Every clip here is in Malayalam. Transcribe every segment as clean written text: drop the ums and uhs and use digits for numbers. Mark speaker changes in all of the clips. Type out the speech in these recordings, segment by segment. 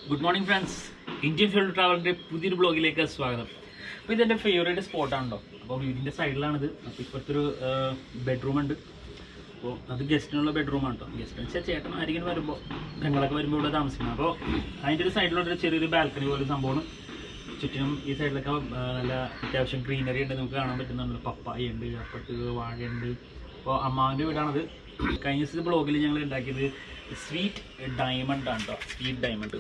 Speaker 1: Good morning friends, Indian field ട്രാവലിൻ്റെ പുതിയൊരു ബ്ലോഗിലേക്ക് സ്വാഗതം. അപ്പോൾ ഇതെൻ്റെ ഫേവറേറ്റ് സ്പോട്ടാണല്ലോ. അപ്പോൾ വീടിൻ്റെ സൈഡിലാണിത്. അപ്പോൾ ഇപ്പോഴത്തൊരു ബെഡ്റൂം ഉണ്ട്. അപ്പോൾ അത് ഗസ്റ്റിനുള്ള ബെഡ്റൂമാണ് കേട്ടോ. ഗസ്റ്റ് വെച്ചാൽ ചേട്ടൻ ആരെങ്കിലും വരുമ്പോൾ ഞങ്ങളൊക്കെ വരുമ്പോൾ ഇവിടെ താമസിക്കണം. അപ്പോൾ അതിൻ്റെ ഒരു സൈഡിലോട്ടൊരു ചെറിയൊരു ബാൽക്കണി പോലെ സംഭവമാണ്. ചുറ്റിനും ഈ സൈഡിലൊക്കെ നല്ല അത്യാവശ്യം ഗ്രീനറി ഉണ്ട്, നമുക്ക് കാണാൻ പറ്റുന്നുണ്ട്. പപ്പായ ഉണ്ട്, അപ്പുറത്ത് വാഴയുണ്ട്. അപ്പോൾ അമ്മാവിൻ്റെ വീടാണത്. കഴിഞ്ഞ ദിവസത്തെ ബ്ലോഗിൽ ഞങ്ങൾ ഉണ്ടാക്കിയത് സ്വീറ്റ് ഡയമണ്ട് ആണ് കേട്ടോ, സ്വീറ്റ് ഡയമണ്ട്.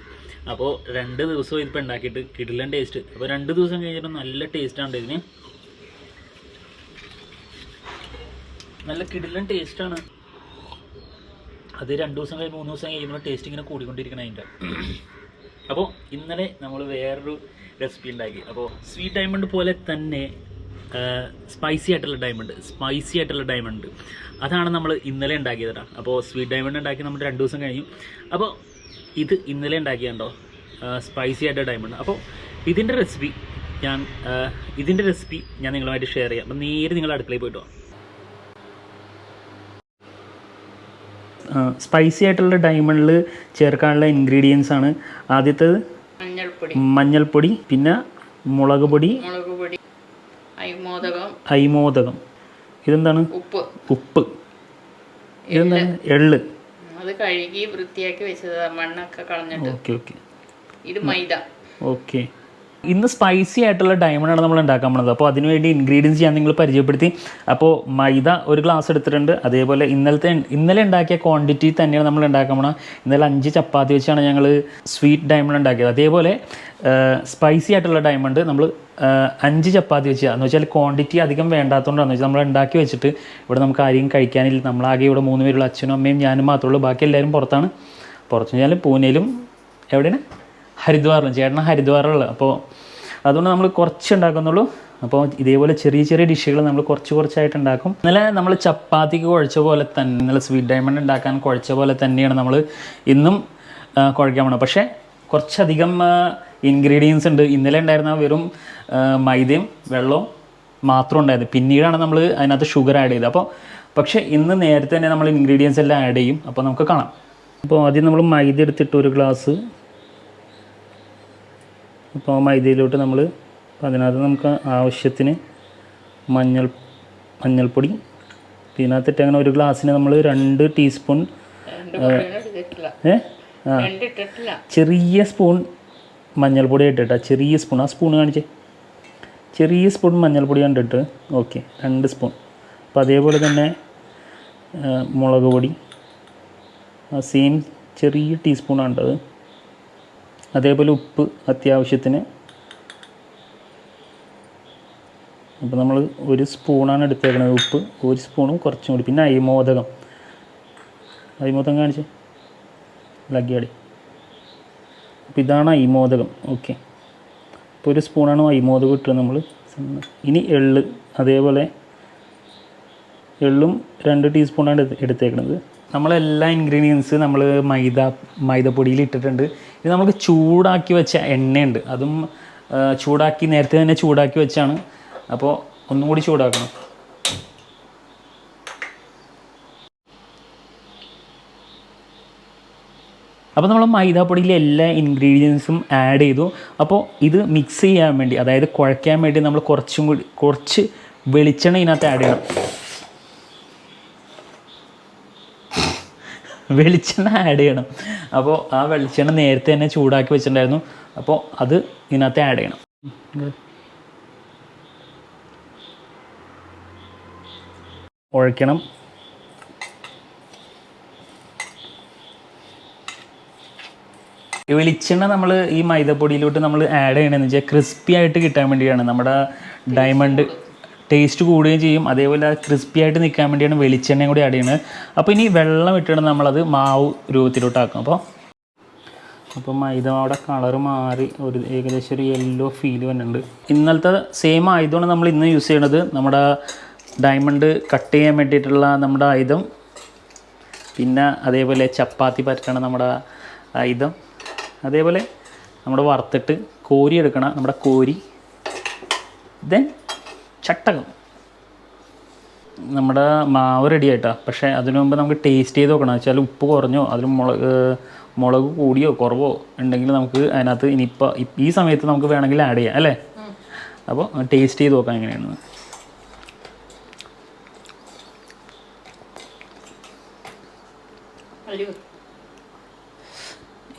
Speaker 1: അപ്പോൾ 2 ദിവസം ഇതിപ്പോൾ ഉണ്ടാക്കിയിട്ട് കിടിലൻ ടേസ്റ്റ്. അപ്പോൾ 2 ദിവസം കഴിഞ്ഞിട്ട് നല്ല ടേസ്റ്റാണ് ഇതിന്, നല്ല കിടിലൻ ടേസ്റ്റാണ്. അത് 2 ദിവസം കഴിഞ്ഞ് 3 ദിവസം കഴിയുമ്പോൾ ടേസ്റ്റ് ഇങ്ങനെ കൂടിക്കൊണ്ടിരിക്കണം അതിൻ്റെ. അപ്പോൾ ഇന്നലെ നമ്മൾ വേറൊരു റെസിപ്പി ഉണ്ടാക്കി. അപ്പോൾ സ്വീറ്റ് ഡയമണ്ട് പോലെ തന്നെ സ്പൈസി ആയിട്ടുള്ള ഡയമണ്ട് അതാണ് നമ്മൾ ഇന്നലെ ഉണ്ടാക്കിയതാണ്. അപ്പോൾ സ്വീറ്റ് ഡയമണ്ട് ഉണ്ടാക്കി നമ്മൾ 2 ദിവസം കഴിഞ്ഞു. അപ്പോൾ ഇത് ഇന്നലെ ഉണ്ടാക്കിയതുണ്ടോ സ്പൈസി ആയിട്ടുള്ള ഡയമണ്ട്. അപ്പോൾ ഇതിൻ്റെ റെസിപ്പി ഞാൻ നിങ്ങളുമായിട്ട് ഷെയർ ചെയ്യാം. അപ്പോൾ നേരെ നിങ്ങൾ അടുക്കളയിൽ പോയിട്ടോ. സ്പൈസി ആയിട്ടുള്ള ഡയമണ്ടിൽ ചേർക്കാനുള്ള ഇൻഗ്രീഡിയൻസ് ആണ്. ആദ്യത്തേത് മഞ്ഞൾപ്പൊടി, പിന്നെ മുളക് പൊടി, അയ്മോദകം, ഇതെന്താണ്? ഉപ്പ്. ഇതെന്താണ്? എള്ള്.
Speaker 2: അത് കഴുകി വൃത്തിയാക്കി വെച്ചത്, മണ്ണൊക്കെ കളഞ്ഞിട്ട്.
Speaker 1: ഓക്കെ.
Speaker 2: ഇത് മൈദ. ഓക്കെ.
Speaker 1: ഇന്ന് സ്പൈസി ആയിട്ടുള്ള ഡയമണ്ടാണ് നമ്മൾ ഉണ്ടാക്കാൻ പോകുന്നത്. അപ്പോൾ അതിനുവേണ്ടി ഇൻഗ്രീഡിയൻസ് ഞാൻ നിങ്ങൾ പരിചയപ്പെടുത്തി. അപ്പോൾ മൈദ 1 ഗ്ലാസ് എടുത്തിട്ടുണ്ട്. അതേപോലെ ഇന്നലെ ഉണ്ടാക്കിയ ക്വാണ്ടിറ്റി തന്നെയാണ് നമ്മൾ ഉണ്ടാക്കാൻ പോകുന്നത്. ഇന്നലെ 5 ചപ്പാത്തി വെച്ചാണ് ഞങ്ങൾ സ്വീറ്റ് ഡയമണ്ട് ഉണ്ടാക്കിയത്. അതേപോലെ സ്പൈസി ആയിട്ടുള്ള ഡയമണ്ട് നമ്മൾ 5 ചപ്പാത്തി വെച്ചാൽ എന്ന് വെച്ചാൽ ക്വാണ്ടിറ്റി അധികം വേണ്ടാത്തതുകൊണ്ടാണെന്ന് വെച്ചാൽ നമ്മൾ ഉണ്ടാക്കി വെച്ചിട്ട് ഇവിടെ നമുക്ക് ആരെയും കഴിക്കാനില്ല. നമ്മളാകെ ഇവിടെ 3 പേരുള്ള, അച്ഛനും അമ്മയും ഞാനും മാത്രമേ ഉള്ളൂ. ബാക്കി എല്ലാവരും പുറത്താണ്. പുറത്ത് വെച്ചാൽ പൂനെയിലും എവിടെയാണ്, ഹരിദ്വാറിലും. ചേട്ടൻ ഹരിദ്വാറിലുള്ള. അപ്പോൾ അതുകൊണ്ട് നമ്മൾ കുറച്ച് ഉണ്ടാക്കുന്നുള്ളൂ. അപ്പോൾ ഇതേപോലെ ചെറിയ ചെറിയ ഡിഷുകൾ നമ്മൾ കുറച്ചായിട്ട് ഉണ്ടാക്കും. ഇന്നലെ നമ്മൾ ചപ്പാത്തിക്ക് കുഴച്ച പോലെ തന്നെ, ഇന്നലെ സ്വീറ്റ് ഡയമണ്ട് ഉണ്ടാക്കാൻ കുഴച്ച പോലെ തന്നെയാണ് നമ്മൾ ഇന്നും കുഴക്കാൻ പോകുന്നത്. പക്ഷേ കുറച്ചധികം ഇൻഗ്രീഡിയൻസ് ഉണ്ട്. ഇന്നലെ ഉണ്ടായിരുന്ന വെറും മൈദയും വെള്ളവും മാത്രം ഉണ്ടായത്. പിന്നീടാണ് നമ്മൾ അതിനകത്ത് ഷുഗർ ആഡ് ചെയ്തത്. അപ്പോൾ പക്ഷേ ഇന്ന് നേരത്തെ തന്നെ നമ്മൾ ഇൻഗ്രീഡിയൻസ് എല്ലാം ആഡ് ചെയ്യും. അപ്പോൾ നമുക്ക് കാണാം. അപ്പോൾ ആദ്യം നമ്മൾ മൈദ എടുത്തിട്ട് 1 ഗ്ലാസ്. അപ്പോൾ മൈദയിലോട്ട് നമ്മൾ അതിനകത്ത് നമുക്ക് ആവശ്യത്തിന് മഞ്ഞൾപ്പൊടി, ഇതിനകത്തിട്ട് അങ്ങനെ 1 ഗ്ലാസ്സിന് നമ്മൾ 2 ടീസ്പൂൺ ചെറിയ സ്പൂൺ മഞ്ഞൾപ്പൊടി ഇട്ടിട്ടാ. ചെറിയ സ്പൂൺ, ആ സ്പൂൺ കാണിച്ചേ, ചെറിയ സ്പൂൺ മഞ്ഞൾപ്പൊടി കണ്ടിട്ട്. Okay, 2 spoon. അപ്പോൾ അതേപോലെ തന്നെ മുളക് പൊടി സെയിം ചെറിയ ടീസ്പൂണാണ് ഉണ്ടത്. അതേപോലെ ഉപ്പ് അത്യാവശ്യത്തിന്. അപ്പോൾ നമ്മൾ 1 സ്പൂണാണ് എടുത്തേക്കുന്നത് ഉപ്പ്, 1 സ്പൂണും കുറച്ചും കൂടി. പിന്നെ അയ്മോദകം കാണിച്ച് ലഗ്ഗിയാടി. അപ്പോൾ ഇതാണ് അയ്മോദകം. ഓക്കെ, അപ്പോൾ 1 സ്പൂണാണ് അയ്മോദകം ഇട്ടത് നമ്മൾ. ഇനി എള്ള്, അതേപോലെ എള്ളും 2 ടീസ്പൂണാണ് എടുത്തേക്കുന്നത്. നമ്മളെല്ലാ ഇൻഗ്രീഡിയൻസ് നമ്മൾ മൈദപ്പൊടിയിൽ ഇട്ടിട്ടുണ്ട്. ഇത് നമുക്ക് ചൂടാക്കി വെച്ച എണ്ണയുണ്ട്, അതും നേരത്തെ തന്നെ ചൂടാക്കി വെച്ചാണ്. അപ്പോൾ ഒന്നും കൂടി ചൂടാക്കണം. അപ്പോൾ നമ്മൾ മൈദാപ്പൊടിയിലെ എല്ലാ ഇൻഗ്രീഡിയൻസും ആഡ് ചെയ്തു. അപ്പോൾ ഇത് മിക്സ് ചെയ്യാൻ വേണ്ടി, അതായത് കുഴയ്ക്കാൻ വേണ്ടി നമ്മൾ കുറച്ച് വെളിച്ചെണ്ണ ഇതിനകത്ത് ആഡ് ചെയ്യണം. അപ്പോൾ ആ വെളിച്ചെണ്ണ നേരത്തെ തന്നെ ചൂടാക്കി വെച്ചിട്ടുണ്ടായിരുന്നു. അപ്പോൾ അത് ഇതിനകത്ത് ആഡ് ചെയ്യണം. കുഴയ്ക്കണം. ഈ വെളിച്ചെണ്ണ നമ്മൾ ഈ മൈദപ്പൊടിയിലോട്ട് നമ്മൾ ആഡ് ചെയ്യണമെന്ന് വെച്ചാൽ ക്രിസ്പി ആയിട്ട് കിട്ടാൻ വേണ്ടിയാണ്. നമ്മുടെ ഡയമണ്ട് ടേസ്റ്റ് കൂടുകയും ചെയ്യും. അതേപോലെ ക്രിസ്പി ആയിട്ട് നിൽക്കാൻ വേണ്ടിയാണ് വെളിച്ചെണ്ണയും കൂടി ആഡ് ചെയ്യുന്നത്. അപ്പോൾ ഇനി വെള്ളം ഇട്ടിട്ട് നമ്മളത് മാവ് രൂപത്തിലോട്ടാക്കും. അപ്പോൾ മൈദയുടെ കളറ് മാറി ഏകദേശം ഒരു യെല്ലോ ഫീൽ വരുന്നുണ്ട്. ഇന്നലത്തെ സെയിം ആയുധമാണ് നമ്മൾ ഇന്ന് യൂസ് ചെയ്യണത്. നമ്മുടെ ഡയമണ്ട് കട്ട് ചെയ്യാൻ വേണ്ടിയിട്ടുള്ള നമ്മുടെ ആയുധം, പിന്നെ അതേപോലെ ചപ്പാത്തി പരട്ടണ നമ്മുടെ ആയുധം, അതേപോലെ നമ്മുടെ വറുത്തിട്ട് കോരി എടുക്കണം നമ്മുടെ കോരി, ദെൻ ചട്ടകം. നമ്മുടെ മാവ് റെഡി ആയിട്ടാണ്. പക്ഷേ അതിനു മുമ്പ് നമുക്ക് ടേസ്റ്റ് ചെയ്ത് നോക്കണം. വെച്ചാൽ ഉപ്പ് കുറഞ്ഞോ, അതിൽ മുളക് കൂടിയോ കുറവോ ഉണ്ടെങ്കിൽ നമുക്ക് അതിനകത്ത് ഇനിയിപ്പോൾ ഈ സമയത്ത് നമുക്ക് വേണമെങ്കിൽ ആഡ് ചെയ്യാം അല്ലേ? അപ്പോൾ ടേസ്റ്റ് ചെയ്ത് നോക്കാം എങ്ങനെയാണെന്ന്.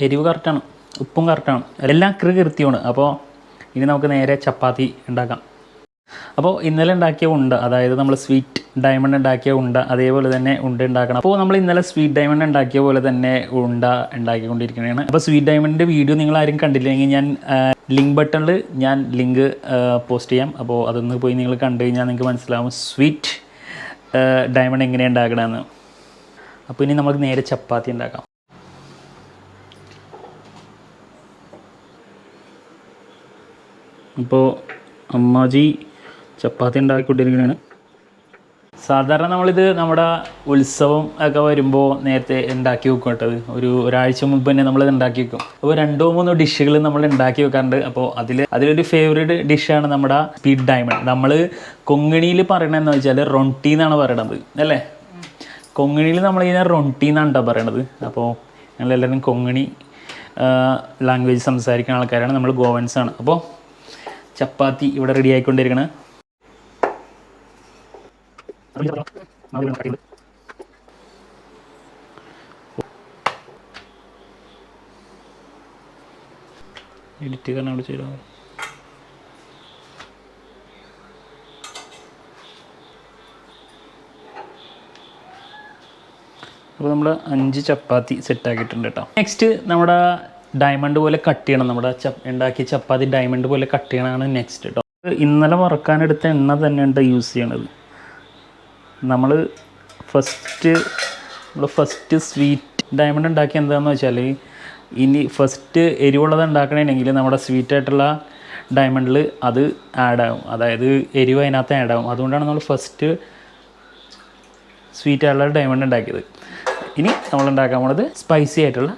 Speaker 1: എരിവ് കറക്റ്റാണ്, ഉപ്പും കറക്റ്റാണ്, എല്ലാം കൃത്യമാണ്. അപ്പോൾ ഇനി നമുക്ക് നേരെ ചപ്പാത്തി ഉണ്ടാക്കാം. അപ്പോൾ ഇന്നലെ ഉണ്ടാക്കിയ ഉണ്ട, അതായത് നമ്മൾ സ്വീറ്റ് ഡയമണ്ട് ഉണ്ടാക്കിയ ഉണ്ട, അതേപോലെ തന്നെ ഉണ്ട ഉണ്ടാക്കണം. അപ്പോൾ നമ്മൾ ഇന്നലെ സ്വീറ്റ് ഡയമണ്ട് ഉണ്ടാക്കിയ പോലെ തന്നെ ഉണ്ട ഉണ്ടാക്കിക്കൊണ്ടിരിക്കുകയാണ്. അപ്പോൾ സ്വീറ്റ് ഡയമണ്ടിൻ്റെ വീഡിയോ നിങ്ങൾ ആരും കണ്ടില്ലെങ്കിൽ ഞാൻ ലിങ്ക് ബട്ടണിൽ ഞാൻ ലിങ്ക് പോസ്റ്റ് ചെയ്യാം. അപ്പോൾ അതൊന്ന് പോയി നിങ്ങൾ കണ്ടു കഴിഞ്ഞാൽ നിങ്ങൾക്ക് മനസ്സിലാവും സ്വീറ്റ് ഡയമണ്ട് എങ്ങനെയാണ് ഉണ്ടാക്കണമെന്ന്. അപ്പോൾ ഇനി നമുക്ക് നേരെ ചപ്പാത്തി ഉണ്ടാക്കാം. ഇപ്പോൾ അമ്മാജി ചപ്പാത്തി ഉണ്ടാക്കിക്കൊണ്ടിരിക്കുകയാണ്. സാധാരണ നമ്മളിത് നമ്മുടെ ഉത്സവം ഒക്കെ വരുമ്പോൾ നേരത്തെ ഉണ്ടാക്കി വെക്കും കേട്ടത്. ഒരാഴ്ച മുമ്പ് തന്നെ നമ്മളിത് ഉണ്ടാക്കി വെക്കും. അപ്പോൾ 2-3 ഡിഷുകൾ നമ്മൾ ഉണ്ടാക്കി വെക്കാറുണ്ട്. അപ്പോൾ അതിലൊരു ഫേവറേറ്റ് ഡിഷാണ് നമ്മുടെ സ്വീറ്റ് ഡയമണ്ട്. നമ്മൾ കൊങ്ങിണിയിൽ പറയണതെന്ന് വെച്ചാൽ റൊട്ടി എന്നാണ് പറയണത് അല്ലേ? കൊങ്ങിണിയിൽ നമ്മളിതിനെ റൊട്ടി എന്നാണ് കേട്ടോ പറയണത്. അപ്പോൾ ഞങ്ങളെല്ലാവരും കൊങ്ങിണി ലാംഗ്വേജ് സംസാരിക്കുന്ന ആൾക്കാരാണ്, നമ്മൾ ഗോവൻസാണ്. അപ്പോൾ ചപ്പാത്തി ഇവിടെ റെഡി ആയിക്കൊണ്ടിരിക്കണേ. എഡിറ്റ് കാരണം അവിടെ ചെയ്താൽ മതി. അപ്പോൾ നമ്മൾ 5 ചപ്പാത്തി സെറ്റാക്കിയിട്ടുണ്ട് കേട്ടോ. നെക്സ്റ്റ് നമ്മുടെ ഡയമണ്ട് പോലെ കട്ട് ചെയ്യണം. നമ്മുടെ ഉണ്ടാക്കിയ ചപ്പാത്തി ഡയമണ്ട് പോലെ കട്ട് ചെയ്യണമാണ് നെക്സ്റ്റ് കേട്ടോ. ഇന്നലെ വറക്കാനെടുത്ത എണ്ണ തന്നെയാണ് യൂസ് ചെയ്യണത്. നമ്മൾ ഫസ്റ്റ് സ്വീറ്റ് ഡയമണ്ട് ഉണ്ടാക്കിയ എന്താണെന്ന് വെച്ചാൽ, ഇനി ഫസ്റ്റ് എരിവുള്ളത് ഉണ്ടാക്കണമെങ്കിൽ നമ്മുടെ സ്വീറ്റായിട്ടുള്ള ഡയമണ്ടിൽ അത് ആഡാകും, അതായത് എരിവ് അതിനകത്ത് ആഡാകും. അതുകൊണ്ടാണ് നമ്മൾ ഫസ്റ്റ് സ്വീറ്റായിട്ടുള്ള ഡയമണ്ട് ഉണ്ടാക്കിയത്. ഇനി നമ്മൾ ഉണ്ടാക്കാൻ പോണത് സ്പൈസി ആയിട്ടുള്ള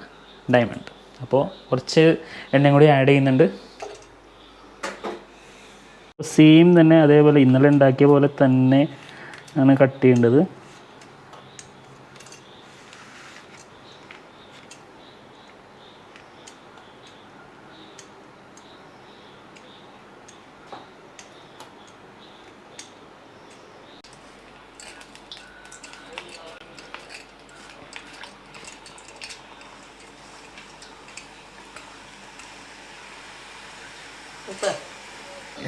Speaker 1: ഡയമണ്ട്. അപ്പോൾ കുറച്ച് എണ്ണയും കൂടി ആഡ് ചെയ്യുന്നുണ്ട്. സെയിം തന്നെ അതേപോലെ ഇന്നലെ ഉണ്ടാക്കിയ പോലെ തന്നെ ആണ് കട്ട് ചെയ്യേണ്ടത്.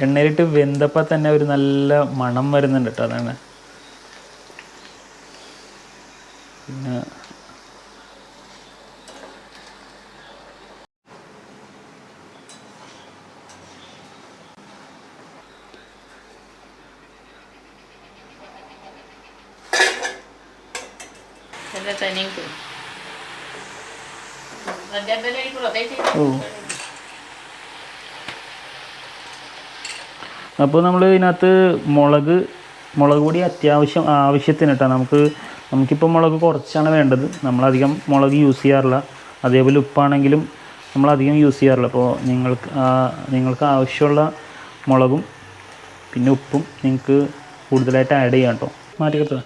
Speaker 1: എണ്ണയിലിട്ട് വെന്തപ്പോൾ തന്നെ ഒരു നല്ല മണം വരുന്നുണ്ട് കേട്ടോ. അതാണ് പിന്നെ അപ്പോൾ നമ്മൾ ഇതിനകത്ത് മുളക് പൊടി ആവശ്യത്തിന് കേട്ടോ. നമുക്കിപ്പോൾ മുളക് കുറച്ചാണ് വേണ്ടത്. നമ്മളധികം മുളക് യൂസ് ചെയ്യാറില്ല. അതേപോലെ ഉപ്പാണെങ്കിലും നമ്മളധികം യൂസ് ചെയ്യാറില്ല. അപ്പോൾ നിങ്ങൾക്ക് ആവശ്യമുള്ള മുളകും പിന്നെ ഉപ്പും നിങ്ങൾക്ക് കൂടുതലായിട്ട് ആഡ് ചെയ്യാം കേട്ടോ. മാറ്റിക്കെടുത്തോ.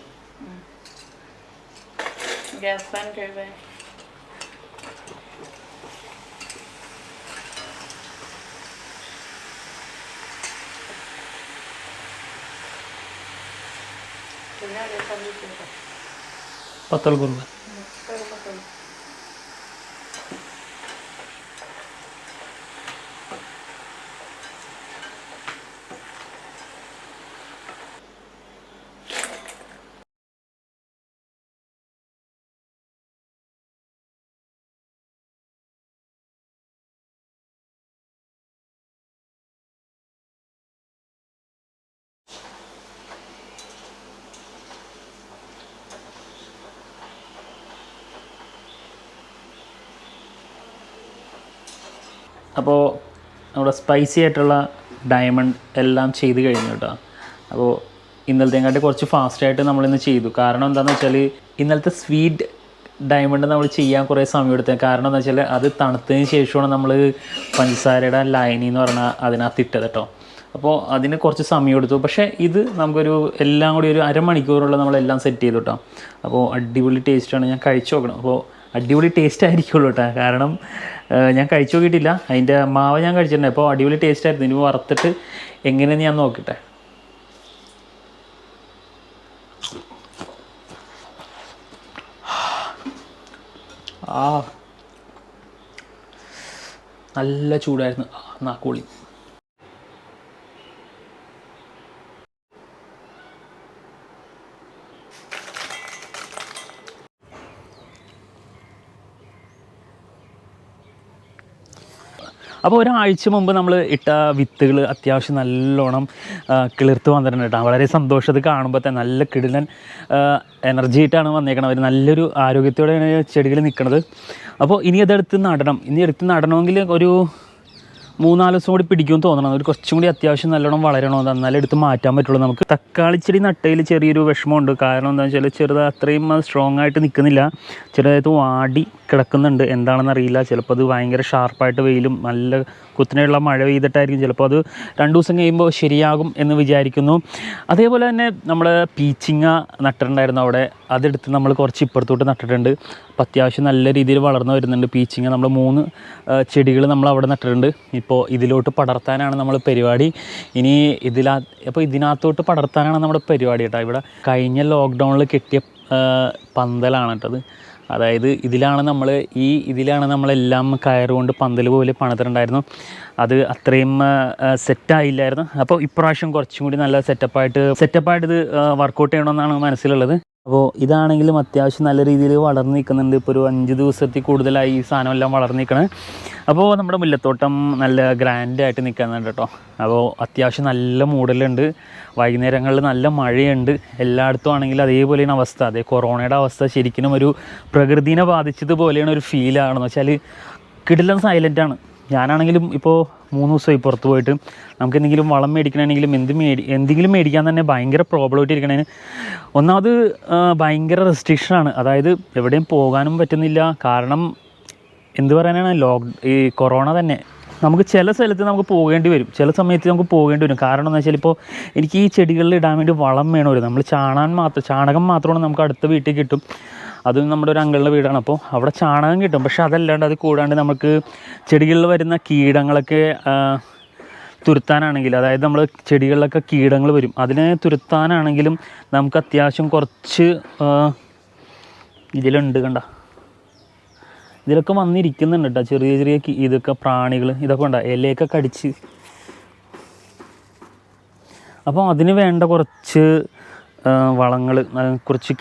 Speaker 1: पत्तल गुरुवा അപ്പോൾ നമ്മുടെ സ്പൈസി ആയിട്ടുള്ള ഡയമണ്ട് എല്ലാം ചെയ്ത് കഴിഞ്ഞു കേട്ടോ. അപ്പോൾ ഇന്നലത്തെക്കാട്ടി കുറച്ച് ഫാസ്റ്റായിട്ട് നമ്മളിന്ന് ചെയ്തു. കാരണം എന്താണെന്ന് വെച്ചാൽ ഇന്നലത്തെ സ്വീറ്റ് ഡയമണ്ട് നമ്മൾ ചെയ്യാൻ കുറേ സമയം എടുത്തത്. കാരണം എന്താ വെച്ചാൽ അത് തണുത്തതിന് ശേഷമാണ് നമ്മൾ പഞ്ചസാരയുടെ ലൈനി എന്ന് പറഞ്ഞാൽ അതിനകത്ത് ഇട്ടത് കേട്ടോ. അപ്പോൾ അതിന് കുറച്ച് സമയം എടുത്തു. പക്ഷേ ഇത് നമുക്കൊരു എല്ലാം കൂടി ഒരു അരമണിക്കൂറുള്ള നമ്മളെല്ലാം സെറ്റ് ചെയ്തു കേട്ടോ. അപ്പോൾ അടിപൊളി ടേസ്റ്റാണ്. ഞാൻ കഴിച്ചു നോക്കണം. അപ്പോൾ അടിപൊളി ടേസ്റ്റ് ആയിരിക്കുള്ളൂ കേട്ടോ. കാരണം ഞാൻ കഴിച്ചു നോക്കിയിട്ടില്ല, അതിൻ്റെ മാവ് ഞാൻ കഴിച്ചിട്ടുണ്ട്. അപ്പോൾ അടിപൊളി ടേസ്റ്റ് ആയിരുന്നു. ഇനി വറുത്തിട്ട് എങ്ങനെയെന്ന് ഞാൻ നോക്കട്ടെ. ആ നല്ല ചൂടായിരുന്നു, നാക്കോളി. അപ്പോൾ ഒരാഴ്ച മുമ്പ് നമ്മൾ ഇട്ട വിത്തുകൾ അത്യാവശ്യം നല്ലോണം കിളിർത്ത് വന്നിട്ടുണ്ട് കേട്ടോ. വളരെ സന്തോഷം അത് കാണുമ്പോൾ തന്നെ. നല്ല കിടിലൻ എനർജി ആയിട്ടാണ് വന്നേക്കണത്. അവർ നല്ലൊരു ആരോഗ്യത്തോടെയാണ് ചെടികൾ നിൽക്കുന്നത്. അപ്പോൾ ഇനി അതെടുത്ത് നടണം. ഇനി എടുത്ത് നടണമെങ്കിൽ ഒരു 3-4 ദിവസം കൂടി പിടിക്കുമെന്ന് തോന്നണം. ഒരു കുറച്ചും കൂടി അത്യാവശ്യം നല്ലോണം വളരണമെന്ന്, എന്നാലും എടുത്ത് മാറ്റാൻ പറ്റുള്ളൂ. നമുക്ക് തക്കാളി ചെടി നട്ടയിൽ ചെറിയൊരു വിഷമമുണ്ട്. കാരണം എന്താണെന്ന് വെച്ചാൽ ചെറുത് അത്രയും സ്ട്രോങ് ആയിട്ട് നിൽക്കുന്നില്ല, ചെറുതായിട്ട് വാടി കിടക്കുന്നുണ്ട്. എന്താണെന്ന് അറിയില്ല. ചിലപ്പോൾ അത് ഭയങ്കര ഷാർപ്പായിട്ട് വെയിലും നല്ല കുത്തിനെയുള്ള മഴ പെയ്തിട്ടായിരിക്കും. ചിലപ്പോൾ അത് 2 ദിവസം കഴിയുമ്പോൾ ശരിയാകും എന്ന് വിചാരിക്കുന്നു. അതേപോലെ തന്നെ നമ്മൾ പീച്ചിങ്ങ നട്ടിട്ടുണ്ടായിരുന്നു അവിടെ, അതെടുത്ത് നമ്മൾ കുറച്ച് ഇപ്പുറത്തോട്ട് നട്ടിട്ടുണ്ട്. അപ്പോൾ അത്യാവശ്യം നല്ല രീതിയിൽ വളർന്നു വരുന്നുണ്ട് പീച്ചിങ്ങ. നമ്മൾ 3 ചെടികൾ നമ്മൾ അവിടെ നട്ടിട്ടുണ്ട്. ഇപ്പോൾ ഇതിലോട്ട് പടർത്താനാണ് നമ്മൾ പരിപാടി. ഇനി അപ്പോൾ ഇതിനകത്തോട്ട് പടർത്താനാണ് നമ്മുടെ പരിപാടി കേട്ടോ. ഇവിടെ കഴിഞ്ഞ ലോക്ക്ഡൗണിൽ കെട്ടിയ പന്തലാണ് കേട്ടത്. അതായത് ഇതിലാണ് നമ്മളെല്ലാം കയറുകൊണ്ട് പന്തൽ പോലെ പണിതിട്ടുണ്ടായിരുന്നു. അത് അത്രയും സെറ്റായില്ലായിരുന്നു. അപ്പോൾ ഇപ്രാവശ്യം കുറച്ചും കൂടി നല്ല സെറ്റപ്പായിട്ട് ഇത് വർക്കൗട്ട് ചെയ്യണമെന്നാണ് മനസ്സിലുള്ളത്. അപ്പോൾ ഇതാണെങ്കിലും അത്യാവശ്യം നല്ല രീതിയിൽ വളർന്ന് നിൽക്കുന്നുണ്ട്. ഇപ്പോൾ ഒരു 5 ദിവസത്തിൽ കൂടുതലായി ഈ സാധനം എല്ലാം വളർന്ന് നിൽക്കണത്. അപ്പോൾ നമ്മുടെ മുല്ലത്തോട്ടം നല്ല ഗ്രാൻഡായിട്ട് നിൽക്കുന്നുണ്ട് കേട്ടോ. അപ്പോൾ അത്യാവശ്യം നല്ല മൂടലുണ്ട്. വൈകുന്നേരങ്ങളിൽ നല്ല മഴയുണ്ട്. എല്ലായിടത്തും ആണെങ്കിൽ അതേപോലെയാണ് അവസ്ഥ. അതേ കൊറോണയുടെ അവസ്ഥ ശരിക്കും ഒരു പ്രകൃതിനെ ബാധിച്ചതുപോലെയാണ് ഒരു ഫീലാണെന്ന് വെച്ചാൽ. കിടിലൻ സൈലൻ്റാണ്. ഞാനാണെങ്കിലും ഇപ്പോൾ 3 ദിവസമായി പുറത്ത് പോയിട്ട്. നമുക്ക് എന്തെങ്കിലും വളം മേടിക്കണമെങ്കിലും എന്തെങ്കിലും മേടിക്കാൻ തന്നെ ഭയങ്കര പ്രോബ്ലമായിട്ട് ഇരിക്കണേന്. ഒന്നാമത് ഭയങ്കര റെസ്ട്രിക്ഷനാണ്. അതായത് എവിടെയും പോകാനും പറ്റുന്നില്ല. കാരണം എന്ത് പറയാനാണ്, ഈ കൊറോണ തന്നെ നമുക്ക് ചില സ്ഥലത്ത് നമുക്ക് പോകേണ്ടി വരും, ചില സമയത്ത് നമുക്ക് പോകേണ്ടി വരും. കാരണം എന്ന് വെച്ചാൽ ഇപ്പോൾ എനിക്ക് ഈ ചെടികളിൽ ഇടാൻ വേണ്ടി വളം വേണമല്ലോ. നമ്മൾ ചാണകം മാത്രമാണ് നമുക്ക് അടുത്ത വീട്ടിൽ കിട്ടും. അത് നമ്മുടെ ഒരു അങ്കിളിൻ്റെ വീടാണ്. അപ്പോൾ അവിടെ ചാണകം കിട്ടും. പക്ഷേ അതല്ലാണ്ട് അത് കൂടാണ്ട് നമുക്ക് ചെടികളിൽ വരുന്ന കീടങ്ങളൊക്കെ തുരുത്താനാണെങ്കിൽ, അതായത് നമ്മൾ ചെടികളിലൊക്കെ കീടങ്ങൾ വരും, അതിനെ തുരുത്താനാണെങ്കിലും നമുക്ക് അത്യാവശ്യം കുറച്ച് ഇതിലുണ്ട് കണ്ട, ഇതിലൊക്കെ വന്നിരിക്കുന്നുണ്ട് കേട്ടോ. ചെറിയ ഇതൊക്കെ പ്രാണികൾ ഇതൊക്കെ ഉണ്ട്, ഇലയൊക്കെ കടിച്ച്. അപ്പോൾ അതിന് വേണ്ട കുറച്ച് വളങ്ങൾ, കുറച്ച്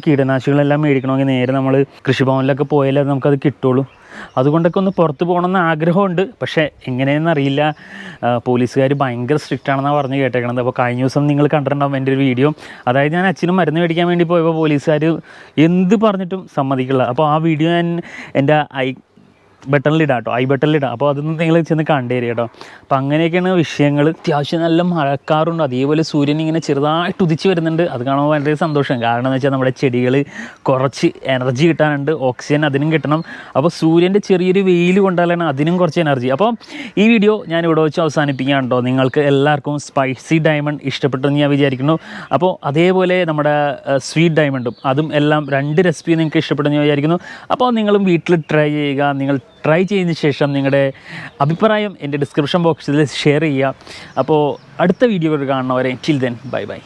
Speaker 1: കീടനാശിനികളെല്ലാം മേടിക്കണമെങ്കിൽ നേരെ നമ്മൾ കൃഷിഭവനിലൊക്കെ പോയാലേ നമുക്കത് കിട്ടുള്ളൂ. അതുകൊണ്ടൊക്കെ ഒന്ന് പുറത്ത് പോകണമെന്ന് ആഗ്രഹമുണ്ട്. പക്ഷേ എങ്ങനെയെന്നറിയില്ല. പോലീസുകാർ ഭയങ്കര സ്ട്രിക്റ്റ് ആണെന്നാണ് പറഞ്ഞ് കേട്ടേക്കണത്. അപ്പോൾ കഴിഞ്ഞ ദിവസം നിങ്ങൾ കണ്ടിട്ടുണ്ടാവും എൻ്റെ ഒരു വീഡിയോ. അതായത് ഞാൻ അച്ഛനും മരുന്ന് മേടിക്കാൻ വേണ്ടി പോയപ്പോൾ പോലീസുകാർ എന്ത് പറഞ്ഞിട്ടും സമ്മതിക്കില്ല. അപ്പോൾ ആ വീഡിയോ ഞാൻ എൻ്റെ ഐ ബട്ടണിലിടാം. അപ്പോൾ അതൊന്നും നിങ്ങൾ ചെന്ന് കണ്ടുതരിക കേട്ടോ. അപ്പോൾ അങ്ങനെയൊക്കെയാണ് വിഷയങ്ങൾ. അത്യാവശ്യം നല്ല മഴക്കാറുണ്ട്. അതേപോലെ സൂര്യൻ ഇങ്ങനെ ചെറുതായിട്ട് ഉദിച്ച് വരുന്നുണ്ട്. അത് കാണുമ്പോൾ വളരെ സന്തോഷം. കാരണം എന്ന് വെച്ചാൽ നമ്മുടെ ചെടികൾ കുറച്ച് എനർജി കിട്ടാനുണ്ട്, ഓക്സിജൻ അതിനും കിട്ടണം. അപ്പോൾ സൂര്യൻ്റെ ചെറിയൊരു വെയിൽ കൊണ്ടാലാണ് അതിനും കുറച്ച് എനർജി. അപ്പോൾ ഈ വീഡിയോ ഞാൻ ഇവിടെ വെച്ച് അവസാനിപ്പിക്കുകയാണ് കേട്ടോ. നിങ്ങൾക്ക് എല്ലാവർക്കും സ്പൈസി ഡയമണ്ട് ഇഷ്ടപ്പെട്ടെന്ന് ഞാൻ വിചാരിക്കുന്നു. അപ്പോൾ അതേപോലെ നമ്മുടെ സ്വീറ്റ് ഡയമണ്ടും അതും എല്ലാം 2 റെസിപ്പി നിങ്ങൾക്ക് ഇഷ്ടപ്പെട്ടെന്ന് ഞാൻ വിചാരിക്കുന്നു. അപ്പോൾ നിങ്ങളും വീട്ടിൽ ട്രൈ ചെയ്യുക. നിങ്ങൾ ട്രൈ ചെയ്തതിന് ശേഷം നിങ്ങളുടെ അഭിപ്രായം എൻ്റെ ഡിസ്ക്രിപ്ഷൻ ബോക്സിൽ ഷെയർ ചെയ്യുക. അപ്പോൾ അടുത്ത വീഡിയോ കാണുന്നവരെ ടിൽ ദെൻ ബൈ ബൈ.